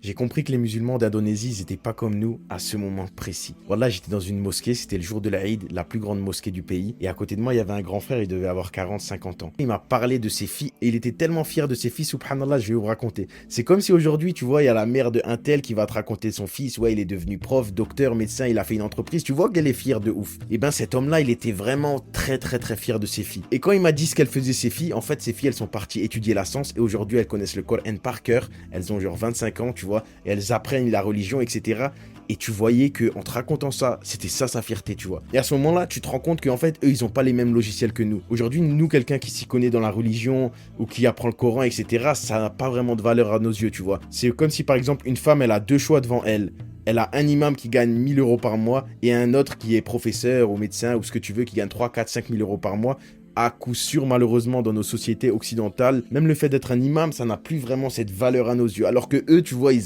j'ai compris que les musulmans d'Indonésie, ils étaient pas comme nous à ce moment précis. Voilà, j'étais dans une mosquée, c'était le jour de l'Aïd, la plus grande mosquée du pays. Et à côté de moi, il y avait un grand frère, il devait avoir 40, 50 ans. Il m'a parlé de ses filles et il était tellement fier de ses filles, subhanallah, je vais vous raconter. C'est comme si aujourd'hui, tu vois, il y a la mère de un tel qui va te raconter son fils, ouais, il est devenu prof, docteur, médecin, il a fait une entreprise, tu vois qu'elle est fière de ouf. Et ben cet homme-là, il était vraiment très très très fier de ses filles. Et quand il m'a dit ce qu'elle faisait ses filles, en fait, ses filles, elles sont parties étudier la science et aujourd'hui, elles connaissent le Coran par cœur. Elles ont genre 25 ans, tu vois, et elles apprennent la religion, etc. Et tu voyais que en te racontant ça, c'était ça sa fierté, tu vois. Et à ce moment-là, tu te rends compte qu'en fait, eux, ils ont pas les mêmes logiciels que nous. Aujourd'hui, nous, quelqu'un qui s'y connaît dans la religion ou qui apprend le Coran, etc., ça n'a pas vraiment de valeur à nos yeux, tu vois. C'est comme si, par exemple, une femme, elle a deux choix devant elle. Elle a un imam qui gagne 1000 euros par mois et un autre qui est professeur ou médecin ou ce que tu veux, qui gagne 3, 4, 5 000 euros par mois. À coup sûr, malheureusement, dans nos sociétés occidentales, même le fait d'être un imam, ça n'a plus vraiment cette valeur à nos yeux. Alors que eux, tu vois, ils